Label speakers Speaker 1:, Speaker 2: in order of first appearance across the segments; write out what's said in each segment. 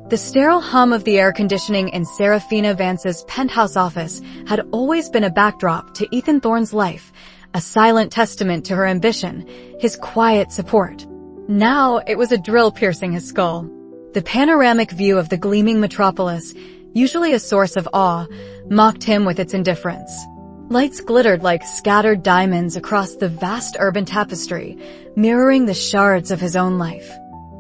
Speaker 1: The sterile hum of the air conditioning in Seraphina Vance's penthouse office had always been a backdrop to Ethan Thorne's life, a silent testament to her ambition, his quiet support. Now it was a drill piercing his skull. The panoramic view of the gleaming metropolis, usually a source of awe, mocked him with its indifference. Lights glittered like scattered diamonds across the vast urban tapestry, mirroring the shards of his own life.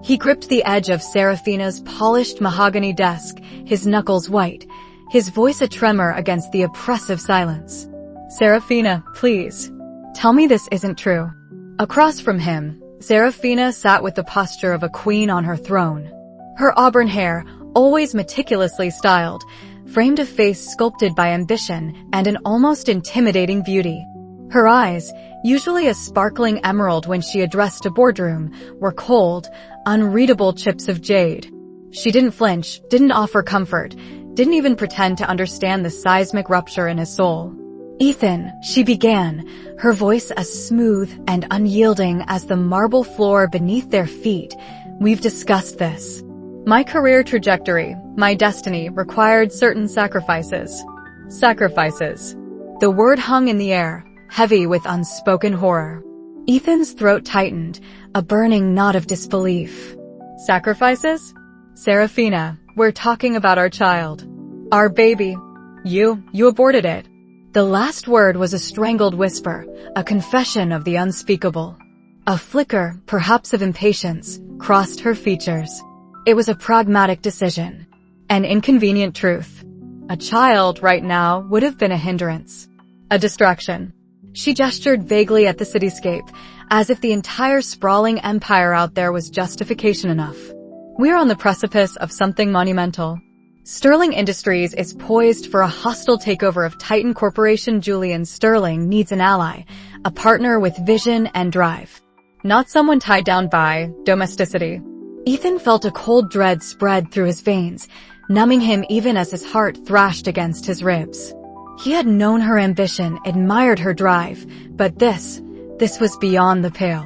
Speaker 1: He gripped the edge of Seraphina's polished mahogany desk, his knuckles white, his voice a tremor against the oppressive silence. "Seraphina, please. Tell me this isn't true." Across from him, Seraphina sat with the posture of a queen on her throne. Her auburn hair, always meticulously styled, framed a face sculpted by ambition and an almost intimidating beauty. Her eyes, usually a sparkling emerald when she addressed a boardroom, were cold, unreadable chips of jade. She didn't flinch, didn't offer comfort, didn't even pretend to understand the seismic rupture in his soul. "Ethan," she began, her voice as smooth and unyielding as the marble floor beneath their feet, "we've discussed this. My career trajectory, my destiny, required certain sacrifices." Sacrifices. The word hung in the air, heavy with unspoken horror. Ethan's throat tightened, a burning knot of disbelief. "Sacrifices? Seraphina, we're talking about our child. Our baby. You aborted it." The last word was a strangled whisper, a confession of the unspeakable. A flicker, perhaps of impatience, crossed her features. It was a pragmatic decision. An inconvenient truth. A child right now would have been a hindrance. A distraction. She gestured vaguely at the cityscape, as if the entire sprawling empire out there was justification enough. "We're on the precipice of something monumental. Sterling Industries is poised for a hostile takeover of Titan Corporation. Julian Sterling needs an ally, a partner with vision and drive. Not someone tied down by domesticity." Ethan felt a cold dread spread through his veins, numbing him even as his heart thrashed against his ribs. He had known her ambition, admired her drive, but this was beyond the pale.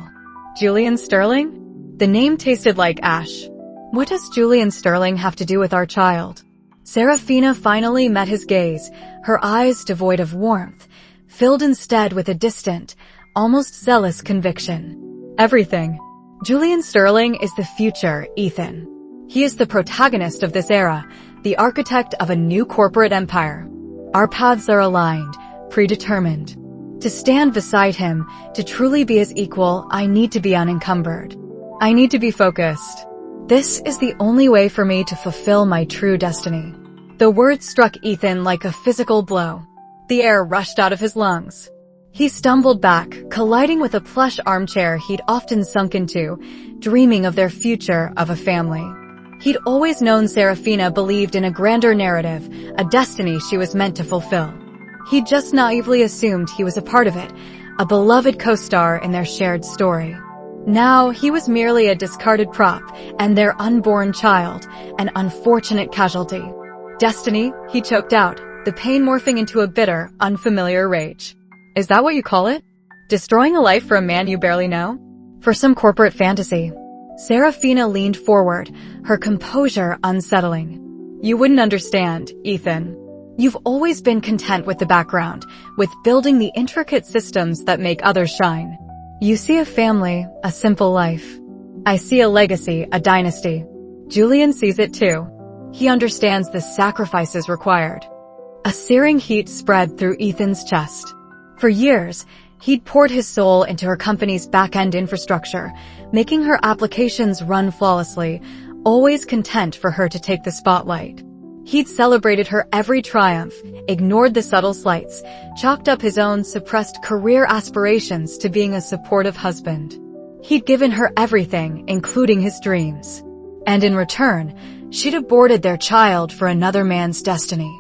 Speaker 1: Julian Sterling? The name tasted like ash. What does Julian Sterling have to do with our child? Seraphina finally met his gaze, her eyes devoid of warmth, filled instead with a distant, almost zealous conviction. "Everything. Julian Sterling is the future, Ethan. He is the protagonist of this era, the architect of a new corporate empire. Our paths are aligned, predetermined. To stand beside him, to truly be his equal, I need to be unencumbered. I need to be focused. This is the only way for me to fulfill my true destiny." The words struck Ethan like a physical blow. The air rushed out of his lungs. He stumbled back, colliding with a plush armchair he'd often sunk into, dreaming of their future, of a family. He'd always known Seraphina believed in a grander narrative, a destiny she was meant to fulfill. He'd just naively assumed he was a part of it, a beloved co-star in their shared story. Now he was merely a discarded prop, and their unborn child, an unfortunate casualty. "Destiny," he choked out, the pain morphing into a bitter, unfamiliar rage. "Is that what you call it? Destroying a life for a man you barely know? For some corporate fantasy?" Seraphina leaned forward, her composure unsettling. "You wouldn't understand, Ethan. You've always been content with the background, with building the intricate systems that make others shine. You see a family, a simple life. I see a legacy, a dynasty. Julian sees it too. He understands the sacrifices required." A searing heat spread through Ethan's chest. For years, he'd poured his soul into her company's back-end infrastructure, making her applications run flawlessly, always content for her to take the spotlight. He'd celebrated her every triumph, ignored the subtle slights, chalked up his own suppressed career aspirations to being a supportive husband. He'd given her everything, including his dreams. And in return, she'd aborted their child for another man's destiny.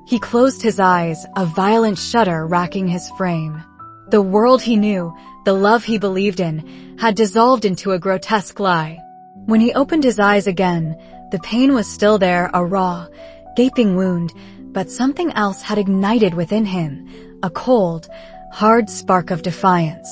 Speaker 1: He closed his eyes, a violent shudder racking his frame. The world he knew, the love he believed in, had dissolved into a grotesque lie. When he opened his eyes again, the pain was still there, a raw, gaping wound, but something else had ignited within him, a cold, hard spark of defiance.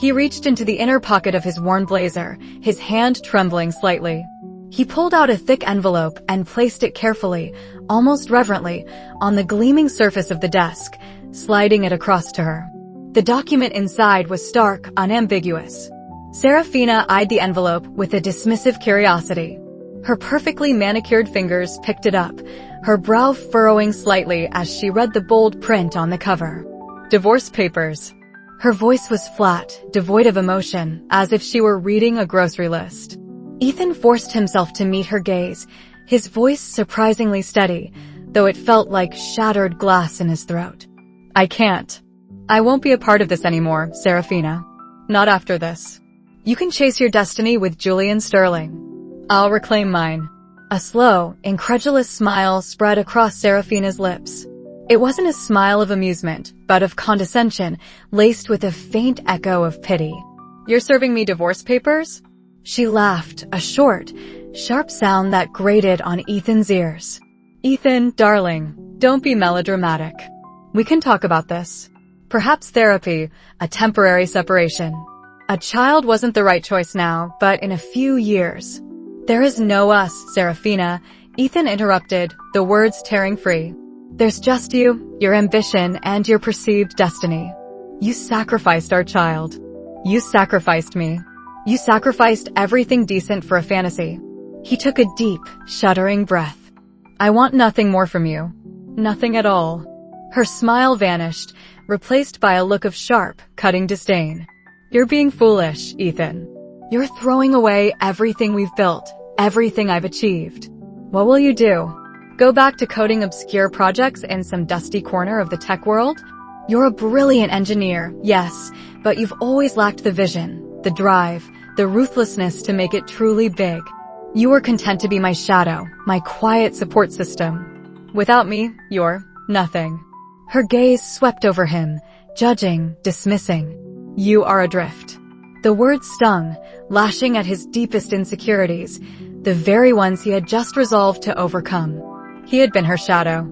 Speaker 1: He reached into the inner pocket of his worn blazer, his hand trembling slightly. He pulled out a thick envelope and placed it carefully, almost reverently, on the gleaming surface of the desk, sliding it across to her. The document inside was stark, unambiguous. Seraphina eyed the envelope with a dismissive curiosity. Her perfectly manicured fingers picked it up, her brow furrowing slightly as she read the bold print on the cover. Divorce papers. Her voice was flat, devoid of emotion, as if she were reading a grocery list. Ethan forced himself to meet her gaze, his voice surprisingly steady, though it felt like shattered glass in his throat. I can't. I won't be a part of this anymore, Seraphina. Not after this. You can chase your destiny with Julian Sterling. I'll reclaim mine. A slow, incredulous smile spread across Seraphina's lips. It wasn't a smile of amusement, but of condescension, laced with a faint echo of pity. You're serving me divorce papers? She laughed, a short, sharp sound that grated on Ethan's ears. Ethan, darling, don't be melodramatic. We can talk about this. Perhaps therapy, a temporary separation. A child wasn't the right choice now, but in a few years. There is no us, Seraphina, Ethan interrupted, the words tearing free. There's just you, your ambition, and your perceived destiny. You sacrificed our child. You sacrificed me. You sacrificed everything decent for a fantasy. He took a deep, shuddering breath. I want nothing more from you. Nothing at all. Her smile vanished, replaced by a look of sharp, cutting disdain. You're being foolish, Ethan. You're throwing away everything we've built, everything I've achieved. What will you do? Go back to coding obscure projects in some dusty corner of the tech world? You're a brilliant engineer, yes, but you've always lacked the vision, the drive, the ruthlessness to make it truly big. You were content to be my shadow, my quiet support system. Without me, you're nothing. Her gaze swept over him, judging, dismissing. You are adrift. The words stung, lashing at his deepest insecurities, the very ones he had just resolved to overcome. He had been her shadow.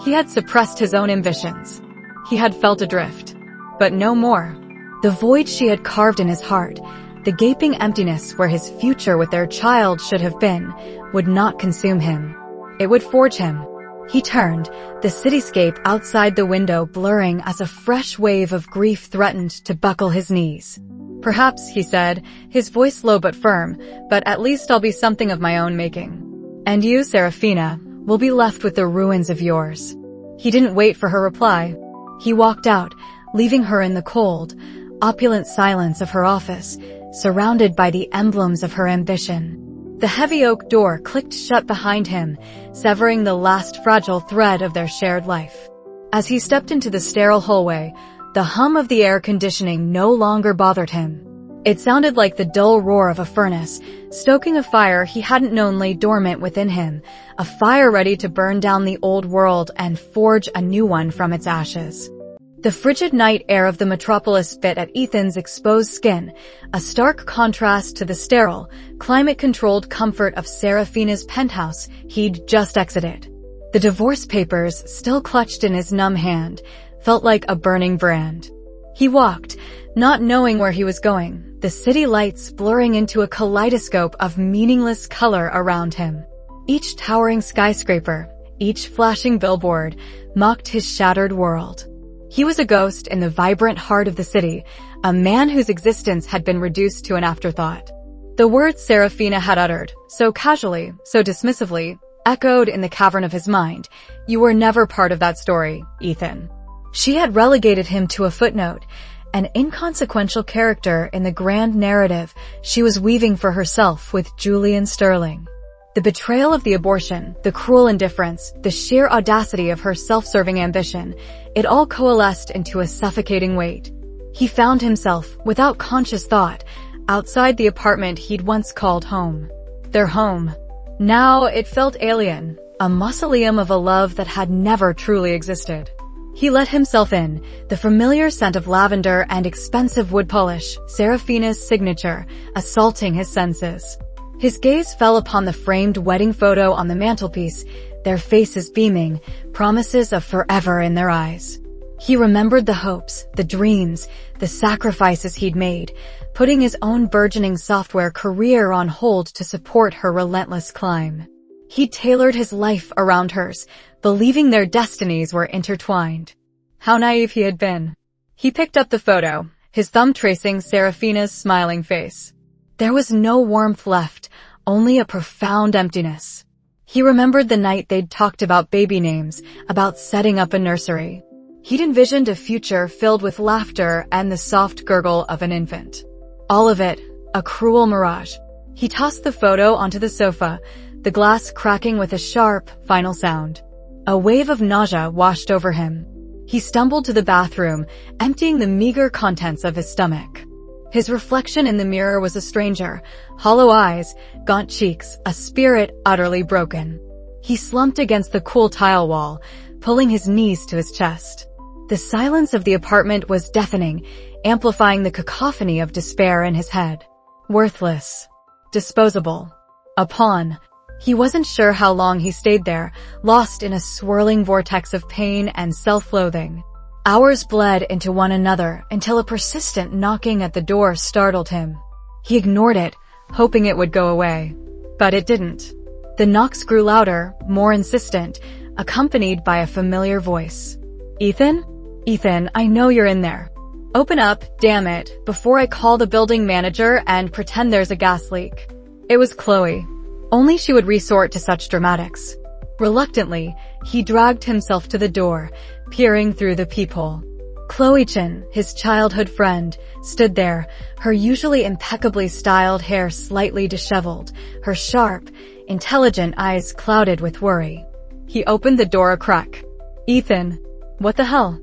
Speaker 1: He had suppressed his own ambitions. He had felt adrift. But no more. The void she had carved in his heart, the gaping emptiness where his future with their child should have been, would not consume him. It would forge him. He turned, the cityscape outside the window blurring as a fresh wave of grief threatened to buckle his knees. Perhaps, he said, his voice low but firm, but at least I'll be something of my own making. And you, Seraphina, will be left with the ruins of yours. He didn't wait for her reply. He walked out, leaving her in the cold, opulent silence of her office, surrounded by the emblems of her ambition. The heavy oak door clicked shut behind him, severing the last fragile thread of their shared life. As he stepped into the sterile hallway, the hum of the air conditioning no longer bothered him. It sounded like the dull roar of a furnace, stoking a fire he hadn't known lay dormant within him, a fire ready to burn down the old world and forge a new one from its ashes. The frigid night air of the metropolis bit at Ethan's exposed skin, a stark contrast to the sterile, climate-controlled comfort of Seraphina's penthouse he'd just exited. The divorce papers, still clutched in his numb hand, felt like a burning brand. He walked, not knowing where he was going, the city lights blurring into a kaleidoscope of meaningless color around him. Each towering skyscraper, each flashing billboard, mocked his shattered world. He was a ghost in the vibrant heart of the city, a man whose existence had been reduced to an afterthought. The words Seraphina had uttered, so casually, so dismissively, echoed in the cavern of his mind. You were never part of that story, Ethan. She had relegated him to a footnote, an inconsequential character in the grand narrative she was weaving for herself with Julian Sterling. The betrayal of the abortion, the cruel indifference, the sheer audacity of her self-serving ambition, it all coalesced into a suffocating weight. He found himself, without conscious thought, outside the apartment he'd once called home. Their home. Now it felt alien, a mausoleum of a love that had never truly existed. He let himself in, the familiar scent of lavender and expensive wood polish, Seraphina's signature, assaulting his senses. His gaze fell upon the framed wedding photo on the mantelpiece, their faces beaming, promises of forever in their eyes. He remembered the hopes, the dreams, the sacrifices he'd made, putting his own burgeoning software career on hold to support her relentless climb. He tailored his life around hers, believing their destinies were intertwined. How naive he had been. He picked up the photo, his thumb tracing Seraphina's smiling face. There was no warmth left, only a profound emptiness. He remembered the night they'd talked about baby names, about setting up a nursery. He'd envisioned a future filled with laughter and the soft gurgle of an infant. All of it, a cruel mirage. He tossed the photo onto the sofa, the glass cracking with a sharp, final sound. A wave of nausea washed over him. He stumbled to the bathroom, emptying the meager contents of his stomach. His reflection in the mirror was a stranger, hollow eyes, gaunt cheeks, a spirit utterly broken. He slumped against the cool tile wall, pulling his knees to his chest. The silence of the apartment was deafening, amplifying the cacophony of despair in his head. Worthless. Disposable. A pawn. He wasn't sure how long he stayed there, lost in a swirling vortex of pain and self-loathing. Hours bled into one another until a persistent knocking at the door startled him. He ignored it, hoping it would go away. But it didn't. The knocks grew louder, more insistent, accompanied by a familiar voice. Ethan? Ethan, I know you're in there. Open up, damn it, before I call the building manager and pretend there's a gas leak. It was Chloe. Only she would resort to such dramatics. Reluctantly, he dragged himself to the door, peering through the peephole. Chloe Chin, his childhood friend, stood there, her usually impeccably styled hair slightly disheveled, her sharp, intelligent eyes clouded with worry. He opened the door a crack. Ethan, what the hell?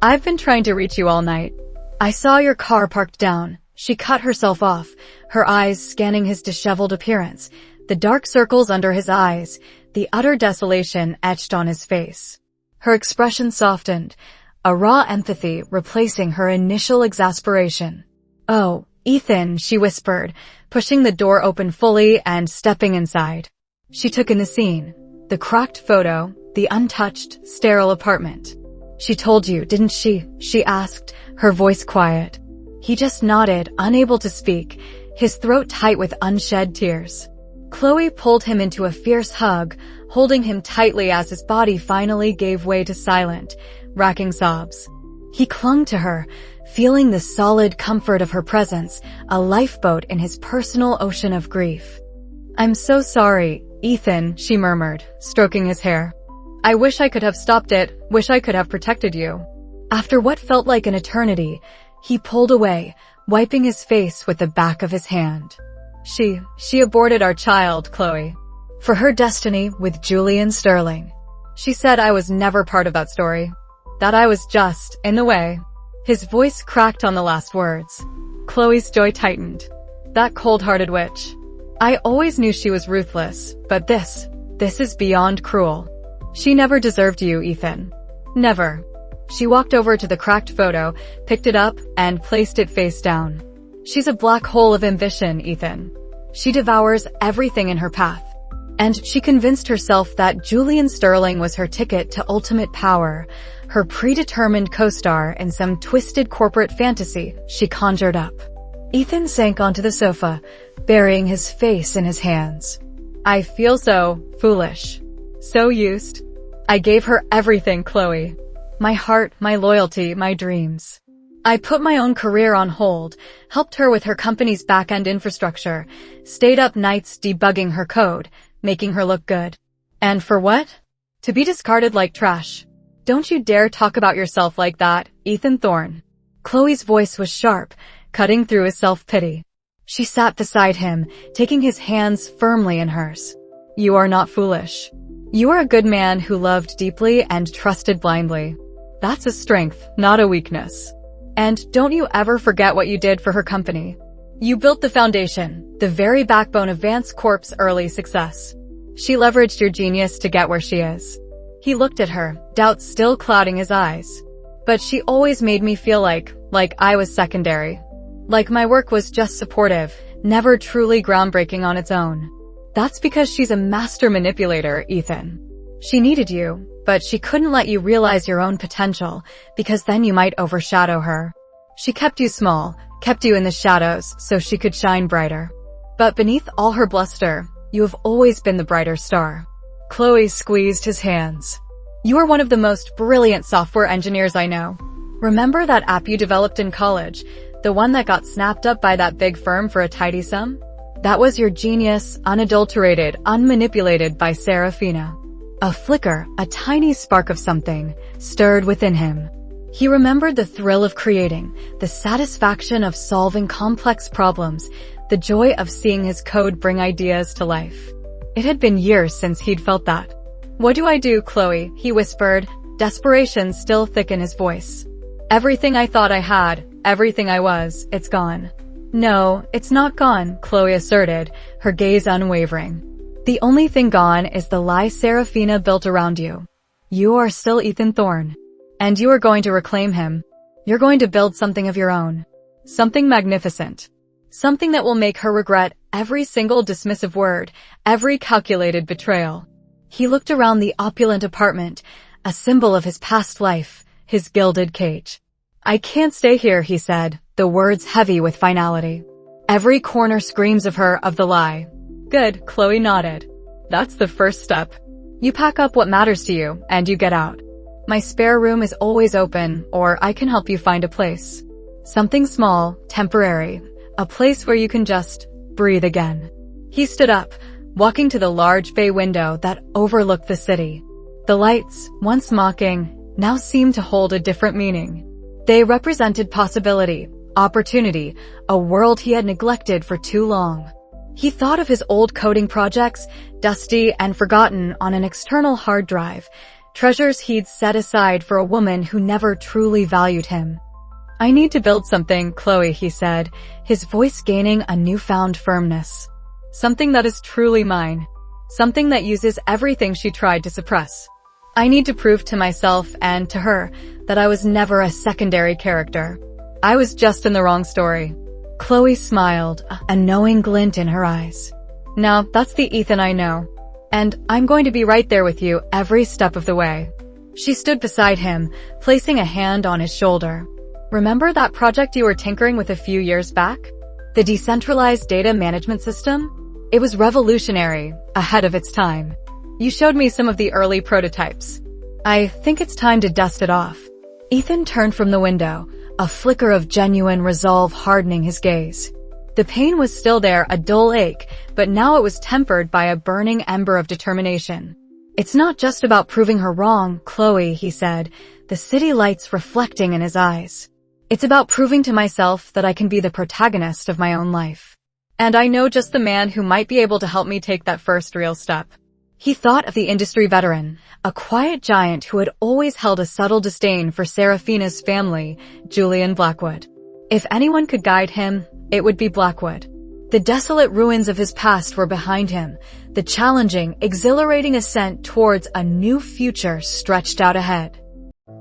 Speaker 1: I've been trying to reach you all night. I saw your car parked down. She cut herself off, her eyes scanning his disheveled appearance, the dark circles under his eyes, the utter desolation etched on his face. Her expression softened, a raw empathy replacing her initial exasperation. Oh, Ethan, she whispered, pushing the door open fully and stepping inside. She took in the scene, the cracked photo, the untouched, sterile apartment. She told you, didn't she? She asked, her voice quiet. He just nodded, unable to speak, his throat tight with unshed tears. Chloe pulled him into a fierce hug, holding him tightly as his body finally gave way to silent, racking sobs. He clung to her, feeling the solid comfort of her presence, a lifeboat in his personal ocean of grief. I'm so sorry, Ethan, she murmured, stroking his hair. I wish I could have stopped it, wish I could have protected you. After what felt like an eternity, he pulled away, wiping his face with the back of his hand. She aborted our child, Chloe. For her destiny with Julian Sterling. She said I was never part of that story. That I was just in the way. His voice cracked on the last words. Chloe's joy tightened. That cold-hearted witch. I always knew she was ruthless, but this is beyond cruel. She never deserved you, Ethan. Never. She walked over to the cracked photo, picked it up, and placed it face down. She's a black hole of ambition, Ethan. She devours everything in her path. And she convinced herself that Julian Sterling was her ticket to ultimate power, her predetermined co-star in some twisted corporate fantasy she conjured up. Ethan sank onto the sofa, burying his face in his hands. I feel so foolish. So used. I gave her everything, Chloe. My heart, my loyalty, my dreams. I put my own career on hold, helped her with her company's back-end infrastructure, stayed up nights debugging her code, making her look good. And for what? To be discarded like trash. Don't you dare talk about yourself like that, Ethan Thorne. Chloe's voice was sharp, cutting through his self-pity. She sat beside him, taking his hands firmly in hers. You are not foolish. You are a good man who loved deeply and trusted blindly. That's a strength, not a weakness. And don't you ever forget what you did for her company. You built the foundation, the very backbone of Vance Corp's early success. She leveraged your genius to get where she is. He looked at her, doubt still clouding his eyes. But she always made me feel like I was secondary. Like my work was just supportive, never truly groundbreaking on its own. That's because she's a master manipulator, Ethan. She needed you, but she couldn't let you realize your own potential, because then you might overshadow her. She kept you small, kept you in the shadows, so she could shine brighter. But beneath all her bluster, you have always been the brighter star. Chloe squeezed his hands. You are one of the most brilliant software engineers I know. Remember that app you developed in college, the one that got snapped up by that big firm for a tidy sum? That was your genius, unadulterated, unmanipulated by Seraphina. A flicker, a tiny spark of something, stirred within him. He remembered the thrill of creating, the satisfaction of solving complex problems, the joy of seeing his code bring ideas to life. It had been years since he'd felt that. What do I do, Chloe? He whispered, desperation still thick in his voice. Everything I thought I had, everything I was, it's gone. No, it's not gone, Chloe asserted, her gaze unwavering. The only thing gone is the lie Seraphina built around you. You are still Ethan Thorne. And you are going to reclaim him. You're going to build something of your own. Something magnificent. Something that will make her regret every single dismissive word, every calculated betrayal. He looked around the opulent apartment, a symbol of his past life, his gilded cage. I can't stay here, he said, the words heavy with finality. Every corner screams of her, of the lie. Good, Chloe nodded. That's the first step. You pack up what matters to you, and you get out. My spare room is always open, or I can help you find a place. Something small, temporary, a place where you can just breathe again. He stood up, walking to the large bay window that overlooked the city. The lights, once mocking, now seemed to hold a different meaning. They represented possibility, opportunity, a world he had neglected for too long. He thought of his old coding projects, dusty and forgotten on an external hard drive, treasures he'd set aside for a woman who never truly valued him. I need to build something, Chloe, he said, his voice gaining a newfound firmness. Something that is truly mine. Something that uses everything she tried to suppress. I need to prove to myself and to her that I was never a secondary character. I was just in the wrong story. Chloe smiled, a knowing glint in her eyes. Now, that's the Ethan I know. And I'm going to be right there with you every step of the way. She stood beside him, placing a hand on his shoulder. Remember that project you were tinkering with a few years back? The decentralized data management system? It was revolutionary, ahead of its time. You showed me some of the early prototypes. I think it's time to dust it off. Ethan turned from the window, a flicker of genuine resolve hardening his gaze. The pain was still there, a dull ache, but now it was tempered by a burning ember of determination. It's not just about proving her wrong, Chloe, he said, the city lights reflecting in his eyes. It's about proving to myself that I can be the protagonist of my own life. And I know just the man who might be able to help me take that first real step. He thought of the industry veteran, a quiet giant who had always held a subtle disdain for Seraphina's family, Julian Blackwood. If anyone could guide him, it would be Blackwood. The desolate ruins of his past were behind him. The challenging, exhilarating ascent towards a new future stretched out ahead.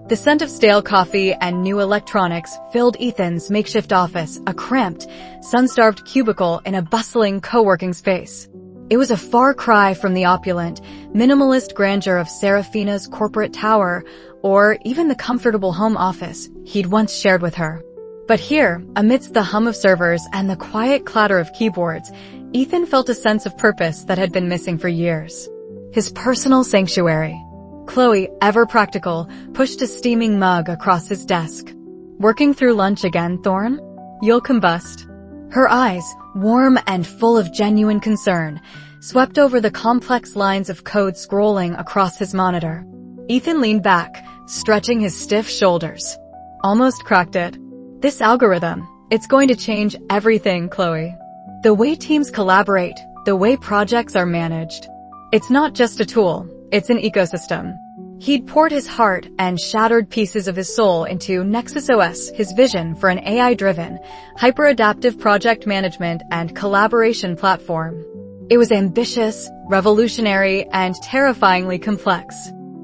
Speaker 1: The scent of stale coffee and new electronics filled Ethan's makeshift office, a cramped, sun-starved cubicle in a bustling co-working space. It was a far cry from the opulent, minimalist grandeur of Seraphina's corporate tower, or even the comfortable home office he'd once shared with her. But here, amidst the hum of servers and the quiet clatter of keyboards, Ethan felt a sense of purpose that had been missing for years. His personal sanctuary. Chloe, ever practical, pushed a steaming mug across his desk. Working through lunch again, Thorne? You'll combust. Her eyes, warm and full of genuine concern, swept over the complex lines of code scrolling across his monitor. Ethan leaned back, stretching his stiff shoulders. Almost cracked it. This algorithm, it's going to change everything, Chloe. The way teams collaborate, the way projects are managed. It's not just a tool, it's an ecosystem. He'd poured his heart and shattered pieces of his soul into Nexus OS, his vision for an AI-driven, hyper-adaptive project management and collaboration platform. It was ambitious, revolutionary, and terrifyingly complex.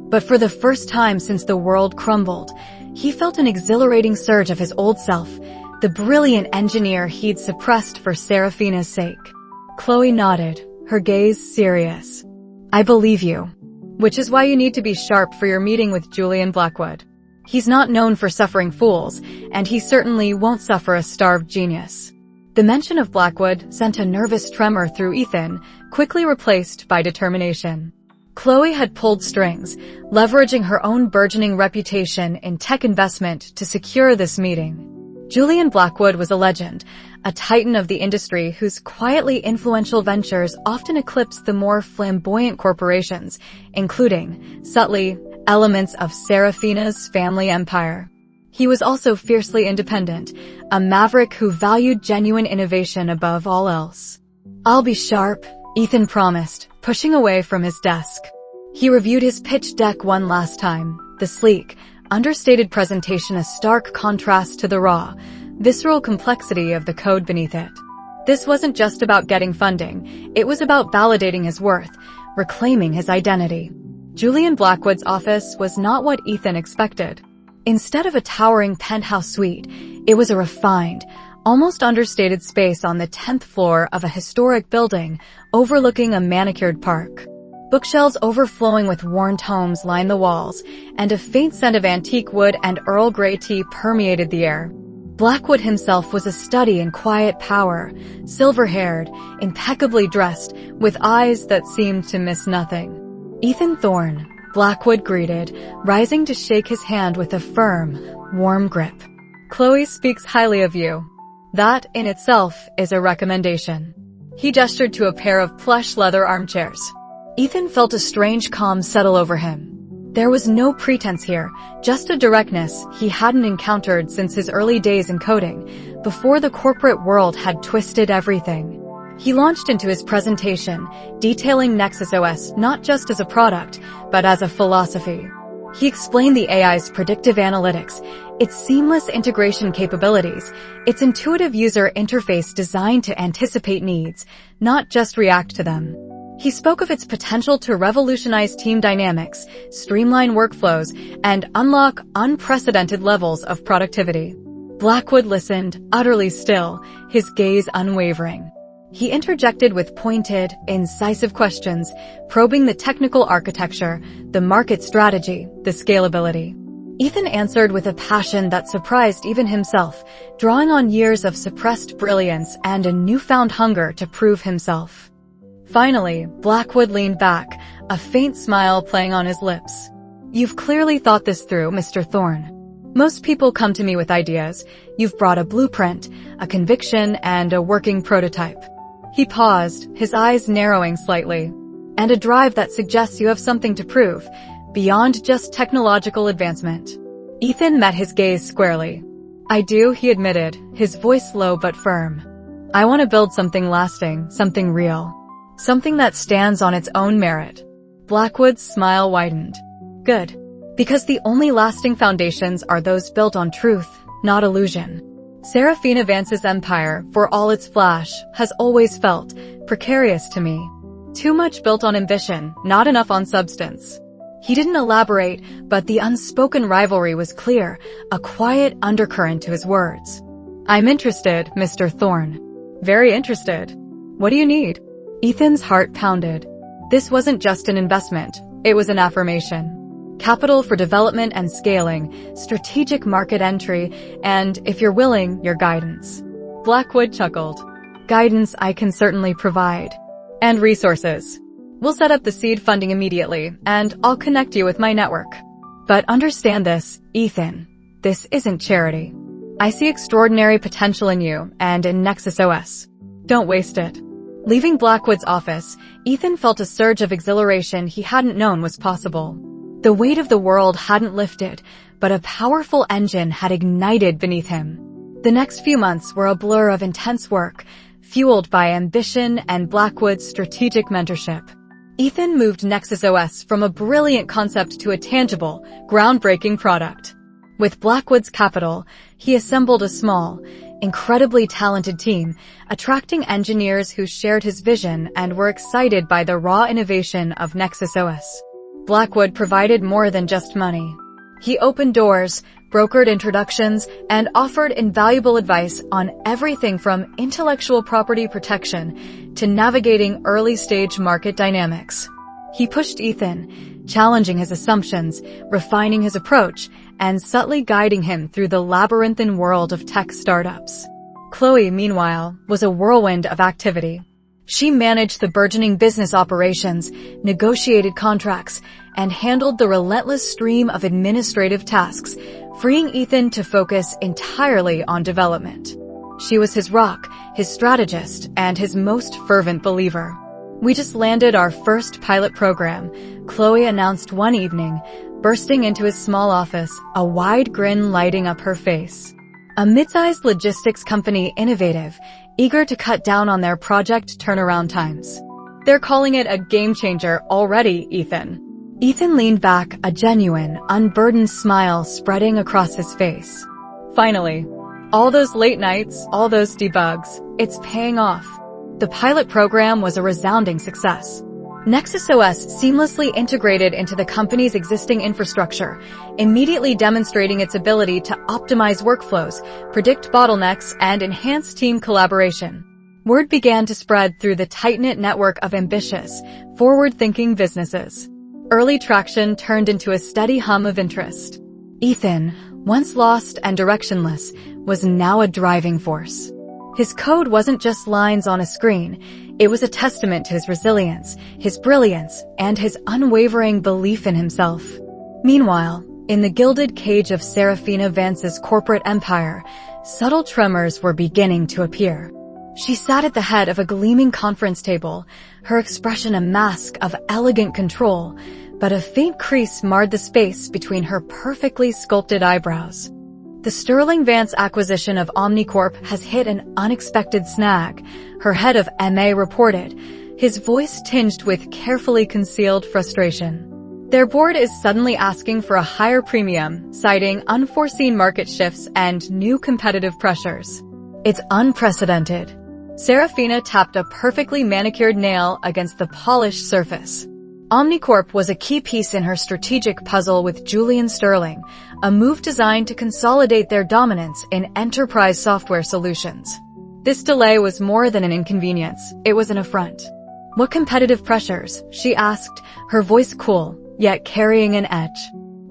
Speaker 1: But for the first time since the world crumbled, he felt an exhilarating surge of his old self, the brilliant engineer he'd suppressed for Seraphina's sake. Chloe nodded, her gaze serious. I believe you. which is why you need to be sharp for your meeting with Julian Blackwood. He's not known for suffering fools, and he certainly won't suffer a starved genius. The mention of Blackwood sent a nervous tremor through Ethan, quickly replaced by determination. Chloe had pulled strings, leveraging her own burgeoning reputation in tech investment to secure this meeting. Julian Blackwood was a legend, a titan of the industry whose quietly influential ventures often eclipsed the more flamboyant corporations, including, subtly, elements of Seraphina's family empire. He was also fiercely independent, a maverick who valued genuine innovation above all else. "I'll be sharp," Ethan promised, pushing away from his desk. He reviewed his pitch deck one last time, the sleek, understated presentation a stark contrast to the raw, visceral complexity of the code beneath it. This wasn't just about getting funding, it was about validating his worth, reclaiming his identity. Julian Blackwood's office was not what Ethan expected. Instead of a towering penthouse suite, it was a refined, almost understated space on the 10th floor of a historic building overlooking a manicured park. Bookshelves overflowing with worn tomes lined the walls, and a faint scent of antique wood and Earl Grey tea permeated the air. Blackwood himself was a study in quiet power, silver-haired, impeccably dressed, with eyes that seemed to miss nothing. "Ethan Thorne," Blackwood greeted, rising to shake his hand with a firm, warm grip. "Chloe speaks highly of you. That, in itself, is a recommendation." He gestured to a pair of plush leather armchairs. Ethan felt a strange calm settle over him. There was no pretense here, just a directness he hadn't encountered since his early days in coding, before the corporate world had twisted everything. He launched into his presentation, detailing Nexus OS not just as a product, but as a philosophy. He explained the AI's predictive analytics, its seamless integration capabilities, its intuitive user interface designed to anticipate needs, not just react to them. He spoke of its potential to revolutionize team dynamics, streamline workflows, and unlock unprecedented levels of productivity. Blackwood listened, utterly still, his gaze unwavering. He interjected with pointed, incisive questions, probing the technical architecture, the market strategy, the scalability. Ethan answered with a passion that surprised even himself, drawing on years of suppressed brilliance and a newfound hunger to prove himself. Finally, Blackwood leaned back, a faint smile playing on his lips. "You've clearly thought this through, Mr. Thorne. Most people come to me with ideas. You've brought a blueprint, a conviction, and a working prototype." He paused, his eyes narrowing slightly. "And a drive that suggests you have something to prove, beyond just technological advancement." Ethan met his gaze squarely. "I do," he admitted, his voice low but firm. "I want to build something lasting, something real. Something that stands on its own merit." Blackwood's smile widened. "Good. Because the only lasting foundations are those built on truth, not illusion. Seraphina Vance's empire, for all its flash, has always felt precarious to me. Too much built on ambition, not enough on substance." He didn't elaborate, but the unspoken rivalry was clear, a quiet undercurrent to his words. "I'm interested, Mr. Thorne. Very interested. What do you need?" Ethan's heart pounded. This wasn't just an investment, it was an affirmation. Capital for development and scaling, strategic market entry, and, if you're willing, your guidance. Blackwood chuckled. "Guidance I can certainly provide. And resources. We'll set up the seed funding immediately, and I'll connect you with my network. But understand this, Ethan. This isn't charity. I see extraordinary potential in you and in Nexus OS. Don't waste it." Leaving Blackwood's office, Ethan felt a surge of exhilaration he hadn't known was possible. The weight of the world hadn't lifted, but a powerful engine had ignited beneath him. The next few months were a blur of intense work, fueled by ambition and Blackwood's strategic mentorship. Ethan moved Nexus OS from a brilliant concept to a tangible, groundbreaking product. With Blackwood's capital, he assembled a small, incredibly talented team, attracting engineers who shared his vision and were excited by the raw innovation of Nexus OS. Blackwood provided more than just money. He opened doors, brokered introductions, and offered invaluable advice on everything from intellectual property protection to navigating early-stage market dynamics. He pushed Ethan, challenging his assumptions, refining his approach, and subtly guiding him through the labyrinthine world of tech startups. Chloe, meanwhile, was a whirlwind of activity. She managed the burgeoning business operations, negotiated contracts, and handled the relentless stream of administrative tasks, freeing Ethan to focus entirely on development. She was his rock, his strategist, and his most fervent believer. "We just landed our first pilot program," Chloe announced one evening, bursting into his small office, a wide grin lighting up her face. A mid-sized logistics company, innovative, eager to cut down on their project turnaround times. "They're calling it a game changer already, Ethan." Ethan leaned back, a genuine, unburdened smile spreading across his face. "Finally. All those late nights, all those debugs, it's paying off." The pilot program was a resounding success. Nexus OS seamlessly integrated into the company's existing infrastructure, immediately demonstrating its ability to optimize workflows, predict bottlenecks, and enhance team collaboration. Word began to spread through the tight-knit network of ambitious, forward-thinking businesses. Early traction turned into a steady hum of interest. Ethan, once lost and directionless, was now a driving force. His code wasn't just lines on a screen. It was a testament to his resilience, his brilliance, and his unwavering belief in himself. Meanwhile, in the gilded cage of Seraphina Vance's corporate empire, subtle tremors were beginning to appear. She sat at the head of a gleaming conference table, her expression a mask of elegant control, but a faint crease marred the space between her perfectly sculpted eyebrows. The Sterling Vance acquisition of Omnicorp has hit an unexpected snag, her head of MA reported, his voice tinged with carefully concealed frustration. Their board is suddenly asking for a higher premium, citing unforeseen market shifts and new competitive pressures. It's unprecedented. Seraphina tapped a perfectly manicured nail against the polished surface. Omnicorp was a key piece in her strategic puzzle with Julian Sterling, a move designed to consolidate their dominance in enterprise software solutions. This delay was more than an inconvenience, it was an affront. "What competitive pressures?" she asked, her voice cool, yet carrying an edge.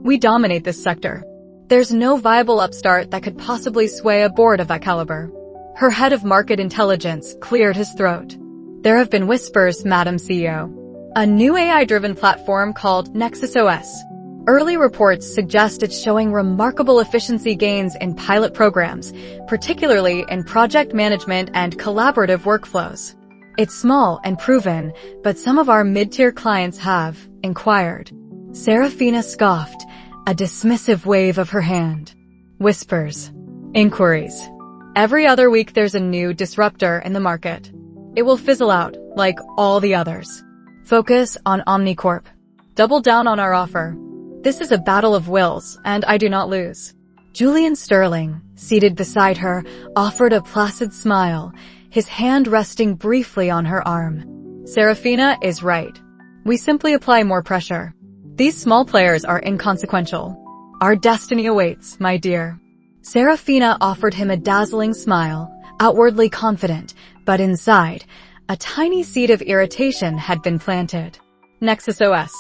Speaker 1: "We dominate this sector. There's no viable upstart that could possibly sway a board of that caliber." Her head of market intelligence cleared his throat. "There have been whispers, Madam CEO. A new AI-driven platform called Nexus OS. Early reports suggest it's showing remarkable efficiency gains in pilot programs, particularly in project management and collaborative workflows. It's small and proven, but some of our mid-tier clients have inquired." Seraphina scoffed, a dismissive wave of her hand. "Whispers. Inquiries. Every other week there's a new disruptor in the market. It will fizzle out, like all the others. Focus on Omnicorp. Double down on our offer. This is a battle of wills, and I do not lose." Julian Sterling, seated beside her, offered a placid smile, his hand resting briefly on her arm. "Seraphina is right. We simply apply more pressure. These small players are inconsequential. Our destiny awaits, my dear." Seraphina offered him a dazzling smile, outwardly confident, but inside, a tiny seed of irritation had been planted. Nexus OS.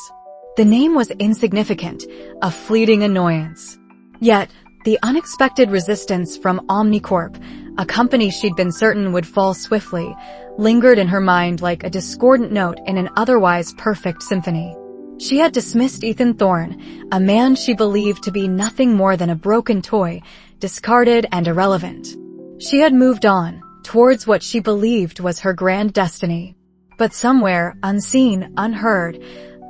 Speaker 1: The name was insignificant, a fleeting annoyance. Yet, the unexpected resistance from Omnicorp, a company she'd been certain would fall swiftly, lingered in her mind like a discordant note in an otherwise perfect symphony. She had dismissed Ethan Thorne, a man she believed to be nothing more than a broken toy, discarded and irrelevant. She had moved on, towards what she believed was her grand destiny. But somewhere, unseen, unheard,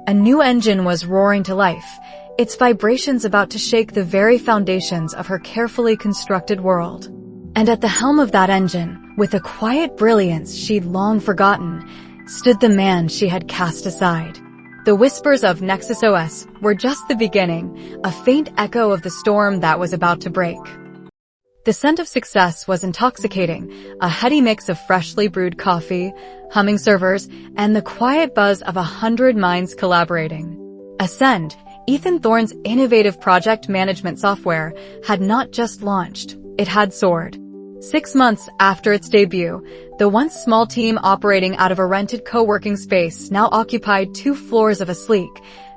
Speaker 1: a new engine was roaring to life, its vibrations about to shake the very foundations of her carefully constructed world. And at the helm of that engine, with a quiet brilliance she'd long forgotten, stood the man she had cast aside. The whispers of Nexus OS were just the beginning, a faint echo of the storm that was about to break. The scent of success was intoxicating, a heady mix of freshly brewed coffee, humming servers, and the quiet buzz of 100 minds collaborating. Ascend, Ethan Thorne's innovative project management software, had not just launched, it had soared. 6 months after its debut, the once small team operating out of a rented co-working space now occupied 2 floors of a sleek,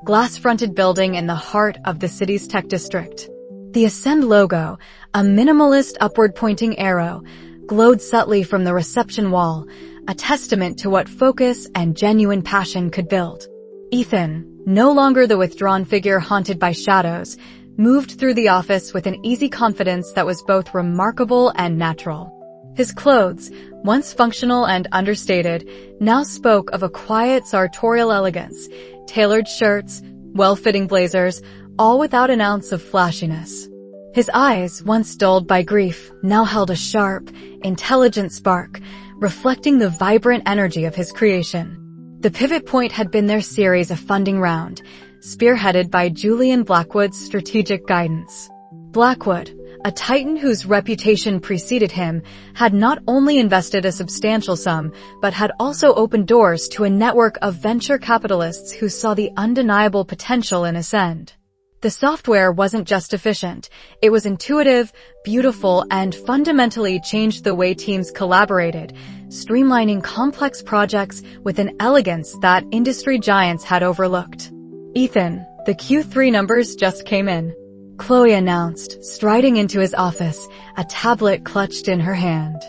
Speaker 1: glass-fronted building in the heart of the city's tech district. The Ascend logo, a minimalist upward-pointing arrow, glowed subtly from the reception wall, a testament to what focus and genuine passion could build. Ethan, no longer the withdrawn figure haunted by shadows, moved through the office with an easy confidence that was both remarkable and natural. His clothes, once functional and understated, now spoke of a quiet sartorial elegance, tailored shirts, well-fitting blazers, all without an ounce of flashiness. His eyes, once dulled by grief, now held a sharp, intelligent spark, reflecting the vibrant energy of his creation. The pivot point had been their series of funding round, spearheaded by Julian Blackwood's strategic guidance. Blackwood, a titan whose reputation preceded him, had not only invested a substantial sum, but had also opened doors to a network of venture capitalists who saw the undeniable potential in Ascend. The software wasn't just efficient, it was intuitive, beautiful, and fundamentally changed the way teams collaborated, streamlining complex projects with an elegance that industry giants had overlooked. "Ethan, the Q3 numbers just came in," Chloe announced, striding into his office, a tablet clutched in her hand.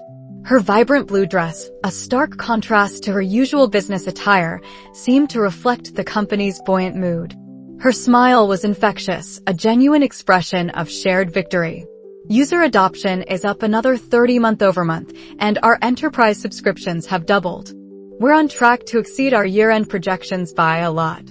Speaker 1: Her vibrant blue dress, a stark contrast to her usual business attire, seemed to reflect the company's buoyant mood. Her smile was infectious, a genuine expression of shared victory. "User adoption is up another 30 month-over-month, and our enterprise subscriptions have doubled. We're on track to exceed our year-end projections by a lot."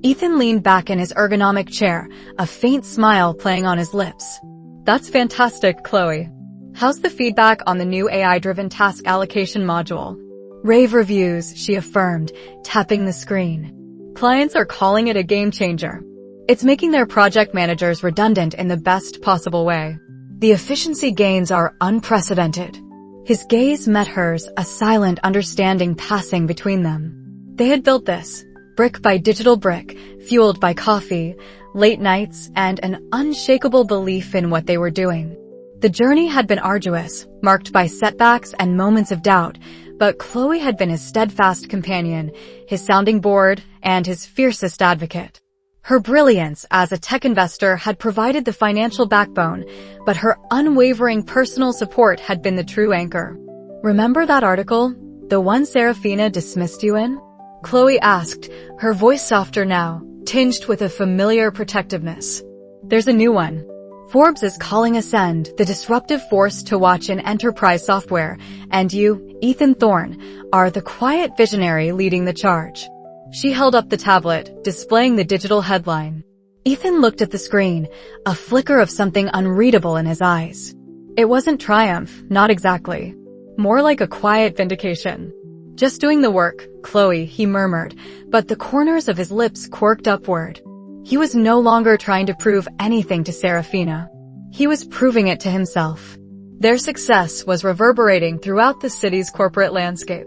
Speaker 1: Ethan leaned back in his ergonomic chair, a faint smile playing on his lips. "That's fantastic, Chloe. How's the feedback on the new AI-driven task allocation module?" "Rave reviews," she affirmed, tapping the screen. "Clients are calling it a game changer. It's making their project managers redundant in the best possible way. The efficiency gains are unprecedented." His gaze met hers, a silent understanding passing between them. They had built this, brick by digital brick, fueled by coffee, late nights, and an unshakable belief in what they were doing. The journey had been arduous, marked by setbacks and moments of doubt, but Chloe had been his steadfast companion, his sounding board, and his fiercest advocate. Her brilliance as a tech investor had provided the financial backbone, but her unwavering personal support had been the true anchor. "Remember that article? The one Seraphina dismissed you in?" Chloe asked, her voice softer now, tinged with a familiar protectiveness. "There's a new one. Forbes is calling Ascend the disruptive force to watch in enterprise software, and you, Ethan Thorne, are the quiet visionary leading the charge." She held up the tablet, displaying the digital headline. Ethan looked at the screen, a flicker of something unreadable in his eyes. It wasn't triumph, not exactly. More like a quiet vindication. "Just doing the work, Chloe," he murmured, but the corners of his lips quirked upward. He was no longer trying to prove anything to Seraphina. He was proving it to himself. Their success was reverberating throughout the city's corporate landscape.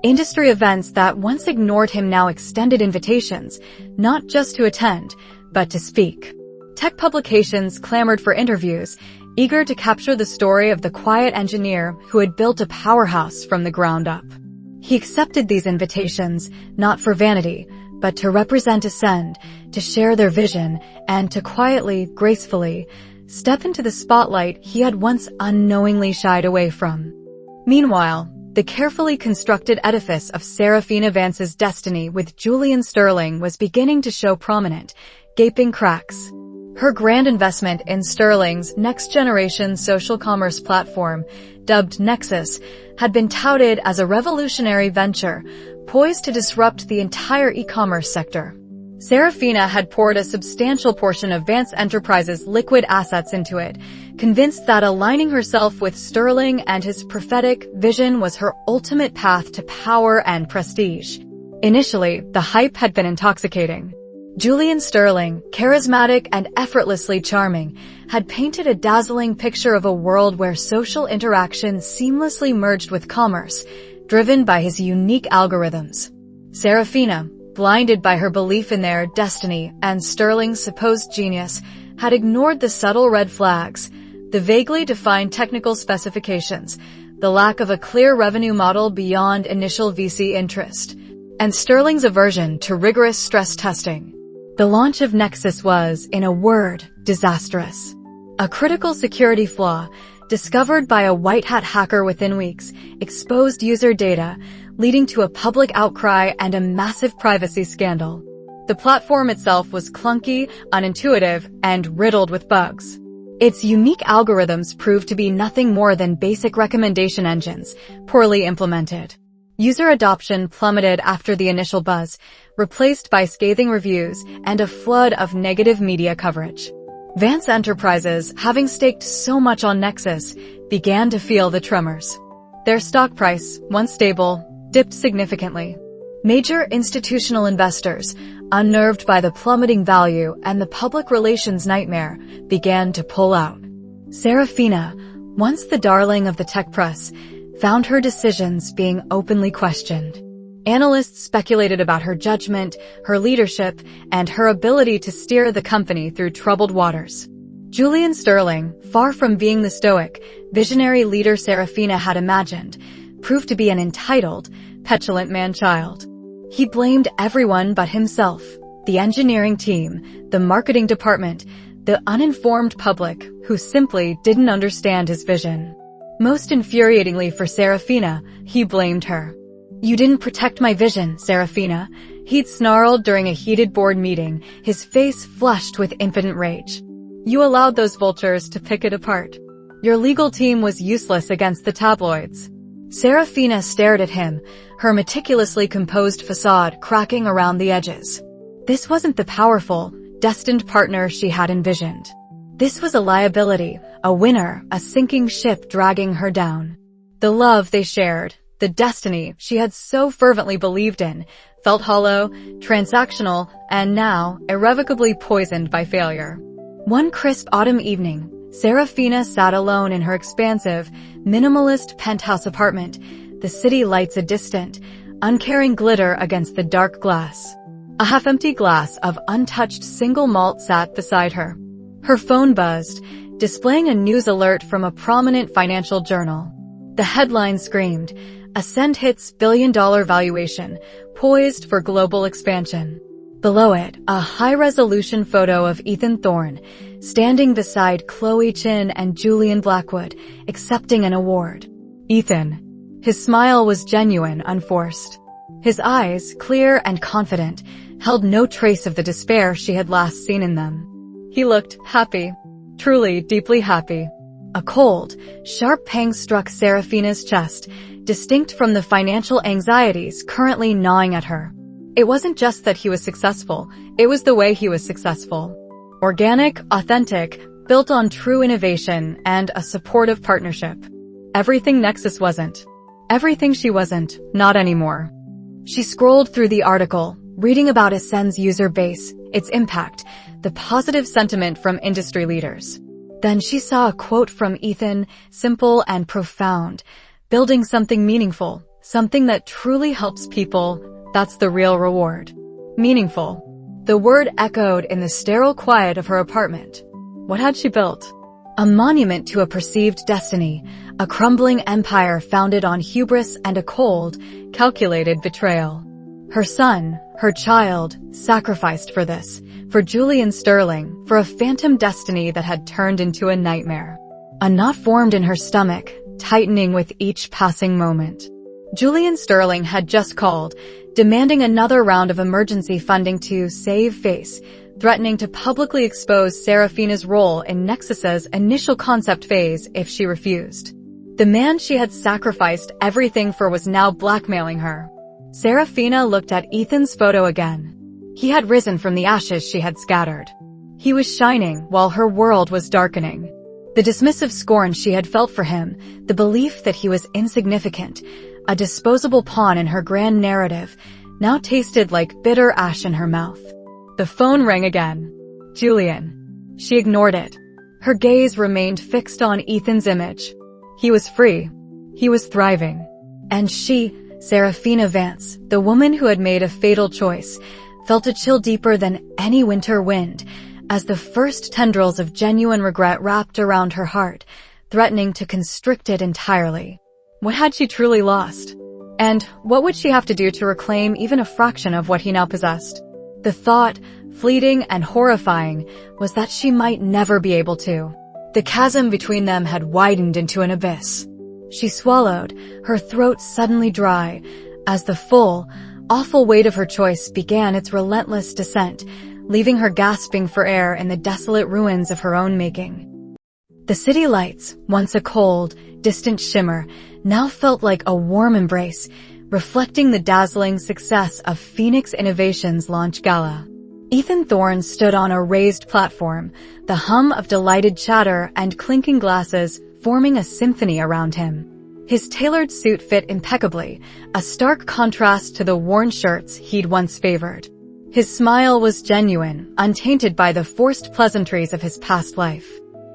Speaker 1: Industry events that once ignored him now extended invitations, not just to attend, but to speak. Tech publications clamored for interviews, eager to capture the story of the quiet engineer who had built a powerhouse from the ground up. He accepted these invitations, not for vanity, but to represent Ascend, to share their vision, and to quietly, gracefully, step into the spotlight he had once unknowingly shied away from. Meanwhile, the carefully constructed edifice of Seraphina Vance's destiny with Julian Sterling was beginning to show prominent, gaping cracks. Her grand investment in Sterling's next-generation social commerce platform, dubbed Nexus, had been touted as a revolutionary venture, poised to disrupt the entire e-commerce sector. Seraphina had poured a substantial portion of Vance Enterprises' liquid assets into it, convinced that aligning herself with Sterling and his prophetic vision was her ultimate path to power and prestige. Initially, the hype had been intoxicating. Julian Sterling, charismatic and effortlessly charming, had painted a dazzling picture of a world where social interaction seamlessly merged with commerce, driven by his unique algorithms. Seraphina, blinded by her belief in their destiny and Sterling's supposed genius, had ignored the subtle red flags, the vaguely defined technical specifications, the lack of a clear revenue model beyond initial VC interest, and Sterling's aversion to rigorous stress testing. The launch of Nexus was, in a word, disastrous. A critical security flaw, discovered by a white-hat hacker within weeks, exposed user data, leading to a public outcry and a massive privacy scandal. The platform itself was clunky, unintuitive, and riddled with bugs. Its unique algorithms proved to be nothing more than basic recommendation engines, poorly implemented. User adoption plummeted after the initial buzz, replaced by scathing reviews and a flood of negative media coverage. Vance Enterprises, having staked so much on Nexus, began to feel the tremors. Their stock price, once stable, dipped significantly. Major institutional investors, unnerved by the plummeting value and the public relations nightmare, began to pull out. Seraphina, once the darling of the tech press, found her decisions being openly questioned. Analysts speculated about her judgment, her leadership, and her ability to steer the company through troubled waters. Julian Sterling, far from being the stoic, visionary leader Seraphina had imagined, proved to be an entitled, petulant man-child. He blamed everyone but himself, the engineering team, the marketing department, the uninformed public who simply didn't understand his vision. Most infuriatingly for Seraphina, he blamed her. "You didn't protect my vision, Seraphina," he'd snarled during a heated board meeting, his face flushed with impotent rage. "You allowed those vultures to pick it apart. Your legal team was useless against the tabloids." Seraphina stared at him, her meticulously composed facade cracking around the edges. This wasn't the powerful, destined partner she had envisioned. This was a liability, a winner, a sinking ship dragging her down. The love they shared, the destiny she had so fervently believed in, felt hollow, transactional, and now irrevocably poisoned by failure. One crisp autumn evening, Seraphina sat alone in her expansive, minimalist penthouse apartment, the city lights a distant, uncaring glitter against the dark glass. A half-empty glass of untouched single malt sat beside her. Her phone buzzed, displaying a news alert from a prominent financial journal. The headline screamed, "Ascend hits billion-dollar valuation, poised for global expansion." Below it, a high-resolution photo of Ethan Thorne, standing beside Chloe Chin and Julian Blackwood, accepting an award. Ethan. His smile was genuine, unforced. His eyes, clear and confident, held no trace of the despair she had last seen in them. He looked happy, truly deeply happy. A cold, sharp pang struck Seraphina's chest, distinct from the financial anxieties currently gnawing at her. It wasn't just that he was successful, it was the way he was successful. Organic, authentic, built on true innovation and a supportive partnership. Everything Nexus wasn't. Everything she wasn't, not anymore. She scrolled through the article, reading about Ascend's user base, its impact, the positive sentiment from industry leaders. Then she saw a quote from Ethan, simple and profound. "Building something meaningful, something that truly helps people, that's the real reward." Meaningful. The word echoed in the sterile quiet of her apartment. What had she built? A monument to a perceived destiny, a crumbling empire founded on hubris and a cold, calculated betrayal. Her son, her child, sacrificed for this, for Julian Sterling, for a phantom destiny that had turned into a nightmare. A knot formed in her stomach, tightening with each passing moment. Julian Sterling had just called, demanding another round of emergency funding to save face, threatening to publicly expose Seraphina's role in Nexus's initial concept phase if she refused. The man she had sacrificed everything for was now blackmailing her. Seraphina looked at Ethan's photo again. He had risen from the ashes she had scattered. He was shining while her world was darkening. The dismissive scorn she had felt for him, the belief that he was insignificant, a disposable pawn in her grand narrative, now tasted like bitter ash in her mouth. The phone rang again. Julian. She ignored it. Her gaze remained fixed on Ethan's image. He was free. He was thriving. And she, Seraphina Vance, the woman who had made a fatal choice, felt a chill deeper than any winter wind, as the first tendrils of genuine regret wrapped around her heart, threatening to constrict it entirely. What had she truly lost? And what would she have to do to reclaim even a fraction of what he now possessed? The thought, fleeting and horrifying, was that she might never be able to. The chasm between them had widened into an abyss. She swallowed, her throat suddenly dry, as the full, awful weight of her choice began its relentless descent, leaving her gasping for air in the desolate ruins of her own making. The city lights, once a cold, distant shimmer, now felt like a warm embrace, reflecting the dazzling success of Phoenix Innovations' launch gala. Ethan Thorne stood on a raised platform, the hum of delighted chatter and clinking glasses forming a symphony around him. His tailored suit fit impeccably, a stark contrast to the worn shirts he'd once favored. His smile was genuine, untainted by the forced pleasantries of his past life.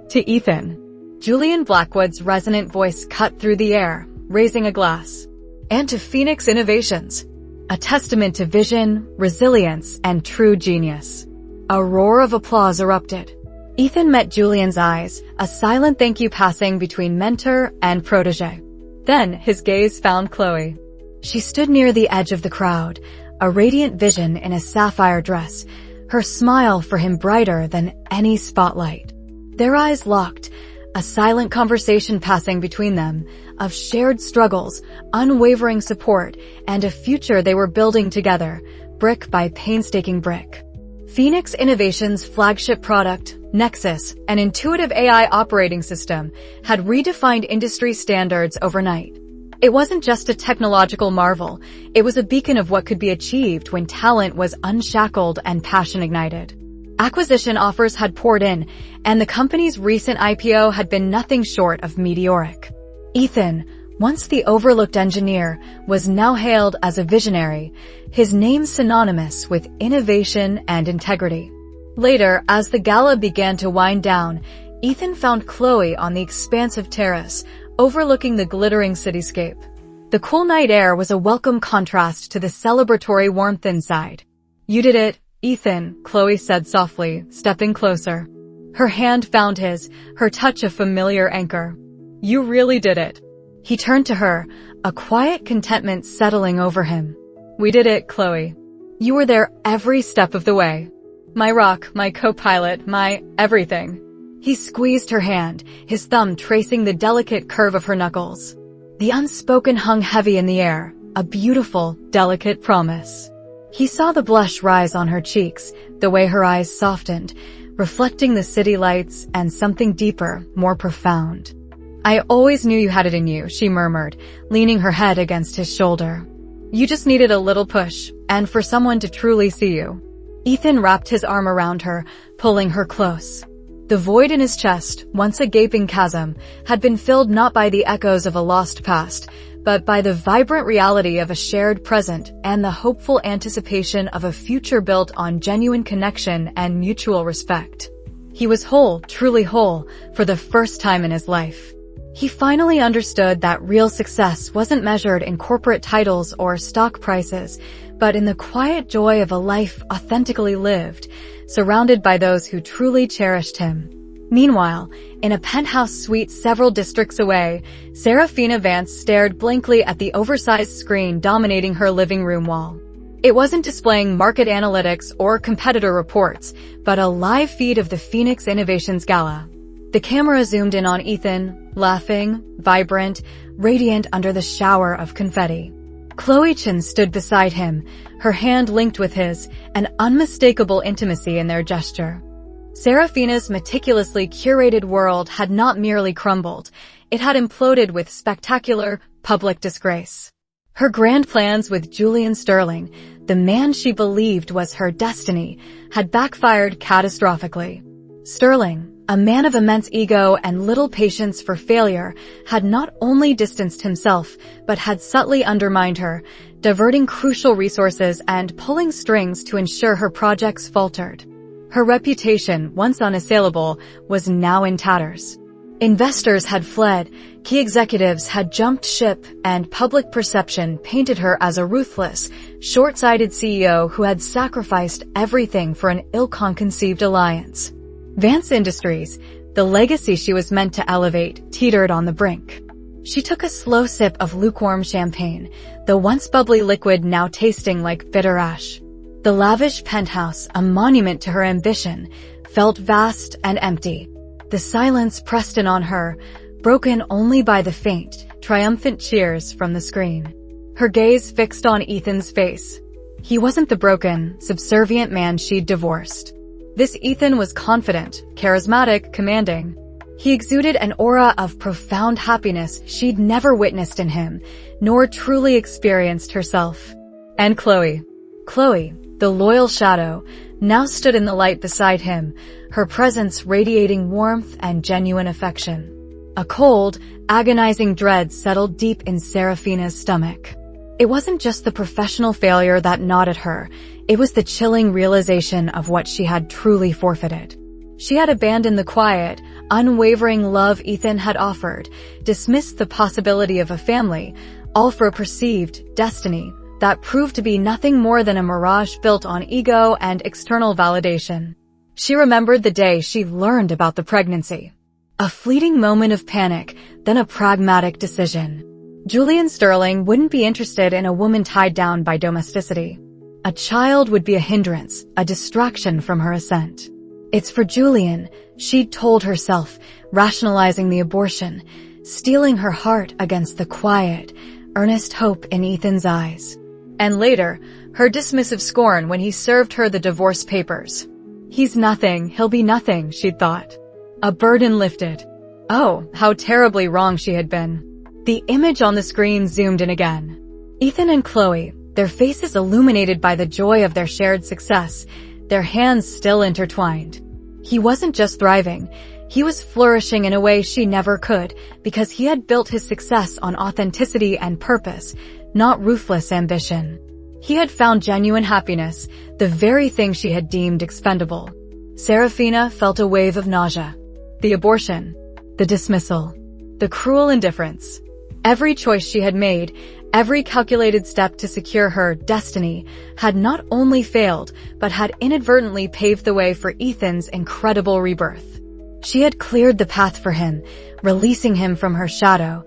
Speaker 1: To Ethan, Julian Blackwood's resonant voice cut through the air, raising a glass. And to Phoenix Innovations, a testament to vision, resilience, and true genius. A roar of applause erupted. Ethan met Julian's eyes, a silent thank you passing between mentor and protege. Then his gaze found Chloe. She stood near the edge of the crowd, a radiant vision in a sapphire dress, her smile for him brighter than any spotlight. Their eyes locked, a silent conversation passing between them, of shared struggles, unwavering support, and a future they were building together, brick by painstaking brick. Phoenix Innovations' flagship product, Nexus, an intuitive AI operating system, had redefined industry standards overnight. It wasn't just a technological marvel, it was a beacon of what could be achieved when talent was unshackled and passion ignited. Acquisition offers had poured in, and the company's recent IPO had been nothing short of meteoric. Ethan, once the overlooked engineer, was now hailed as a visionary, his name synonymous with innovation and integrity. Later, as the gala began to wind down, Ethan found Chloe on the expansive terrace, overlooking the glittering cityscape. The cool night air was a welcome contrast to the celebratory warmth inside. "You did it, Ethan," Chloe said softly, stepping closer. Her hand found his, her touch a familiar anchor. "You really did it." He turned to her, a quiet contentment settling over him. "We did it, Chloe. You were there every step of the way. My rock, my co-pilot, my everything." He squeezed her hand, his thumb tracing the delicate curve of her knuckles. The unspoken hung heavy in the air, a beautiful, delicate promise. He saw the blush rise on her cheeks, the way her eyes softened, reflecting the city lights and something deeper, more profound. "I always knew you had it in you," she murmured, leaning her head against his shoulder. "You just needed a little push, and for someone to truly see you." Ethan wrapped his arm around her, pulling her close. The void in his chest, once a gaping chasm, had been filled not by the echoes of a lost past, but by the vibrant reality of a shared present and the hopeful anticipation of a future built on genuine connection and mutual respect. He was whole, truly whole, for the first time in his life. He finally understood that real success wasn't measured in corporate titles or stock prices, but in the quiet joy of a life authentically lived, surrounded by those who truly cherished him. Meanwhile, in a penthouse suite several districts away, Seraphina Vance stared blankly at the oversized screen dominating her living room wall. It wasn't displaying market analytics or competitor reports, but a live feed of the Phoenix Innovations Gala. The camera zoomed in on Ethan, laughing, vibrant, radiant under the shower of confetti. Chloe Chen stood beside him, her hand linked with his, an unmistakable intimacy in their gesture. Seraphina's meticulously curated world had not merely crumbled, it had imploded with spectacular, public disgrace. Her grand plans with Julian Sterling, the man she believed was her destiny, had backfired catastrophically. Sterling, a man of immense ego and little patience for failure, had not only distanced himself, but had subtly undermined her, diverting crucial resources and pulling strings to ensure her projects faltered. Her reputation, once unassailable, was now in tatters. Investors had fled, key executives had jumped ship, and public perception painted her as a ruthless, short-sighted CEO who had sacrificed everything for an ill-conceived alliance. Vance Industries, the legacy she was meant to elevate, teetered on the brink. She took a slow sip of lukewarm champagne, the once bubbly liquid now tasting like bitter ash. The lavish penthouse, a monument to her ambition, felt vast and empty. The silence pressed in on her, broken only by the faint, triumphant cheers from the screen. Her gaze fixed on Ethan's face. He wasn't the broken, subservient man she'd divorced. This Ethan was confident, charismatic, commanding. He exuded an aura of profound happiness she'd never witnessed in him, nor truly experienced herself. And Chloe, the loyal shadow, now stood in the light beside him, her presence radiating warmth and genuine affection. A cold, agonizing dread settled deep in Seraphina's stomach. It wasn't just the professional failure that gnawed at her, it was the chilling realization of what she had truly forfeited. She had abandoned the quiet, unwavering love Ethan had offered, dismissed the possibility of a family, all for a perceived destiny that proved to be nothing more than a mirage built on ego and external validation. She remembered the day she learned about the pregnancy. A fleeting moment of panic, then a pragmatic decision. Julian Sterling wouldn't be interested in a woman tied down by domesticity. A child would be a hindrance, a distraction from her ascent. It's for Julian, she'd told herself, rationalizing the abortion, steeling her heart against the quiet, earnest hope in Ethan's eyes. And later, her dismissive scorn when he served her the divorce papers. He's nothing, he'll be nothing, she'd thought. A burden lifted. Oh, how terribly wrong she had been. The image on the screen zoomed in again. Ethan and Chloe, their faces illuminated by the joy of their shared success, their hands still intertwined. He wasn't just thriving, he was flourishing in a way she never could, because he had built his success on authenticity and purpose, not ruthless ambition. He had found genuine happiness, the very thing she had deemed expendable. Seraphina felt a wave of nausea. The abortion, the dismissal, the cruel indifference. Every choice she had made, every calculated step to secure her destiny, had not only failed, but had inadvertently paved the way for Ethan's incredible rebirth. She had cleared the path for him, releasing him from her shadow,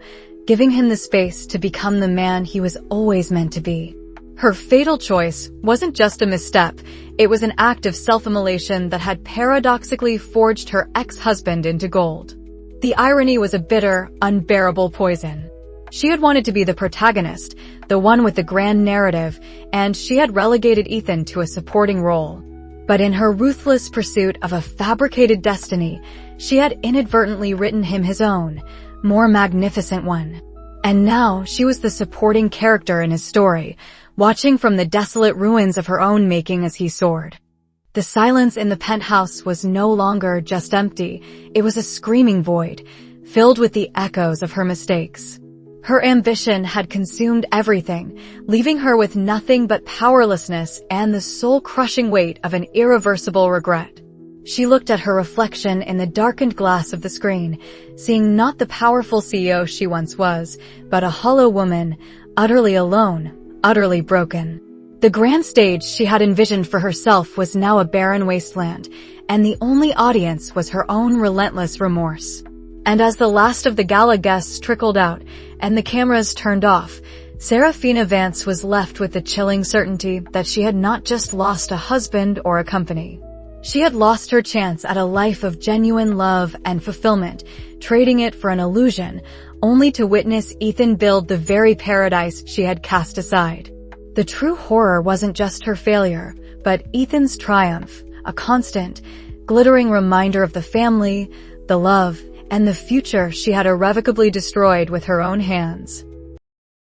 Speaker 1: giving him the space to become the man he was always meant to be. Her fatal choice wasn't just a misstep, it was an act of self-immolation that had paradoxically forged her ex-husband into gold. The irony was a bitter, unbearable poison. She had wanted to be the protagonist, the one with the grand narrative, and she had relegated Ethan to a supporting role. But in her ruthless pursuit of a fabricated destiny, she had inadvertently written him his own, more magnificent one. And now she was the supporting character in his story, watching from the desolate ruins of her own making as he soared. The silence in the penthouse was no longer just empty, it was a screaming void, filled with the echoes of her mistakes. Her ambition had consumed everything, leaving her with nothing but powerlessness and the soul-crushing weight of an irreversible regret. She looked at her reflection in the darkened glass of the screen, seeing not the powerful CEO she once was, but a hollow woman, utterly alone, utterly broken. The grand stage she had envisioned for herself was now a barren wasteland, and the only audience was her own relentless remorse. And as the last of the gala guests trickled out, and the cameras turned off, Seraphina Vance was left with the chilling certainty that she had not just lost a husband or a company. She had lost her chance at a life of genuine love and fulfillment, trading it for an illusion, only to witness Ethan build the very paradise she had cast aside. The true horror wasn't just her failure, but Ethan's triumph, a constant, glittering reminder of the family, the love, and the future she had irrevocably destroyed with her own hands.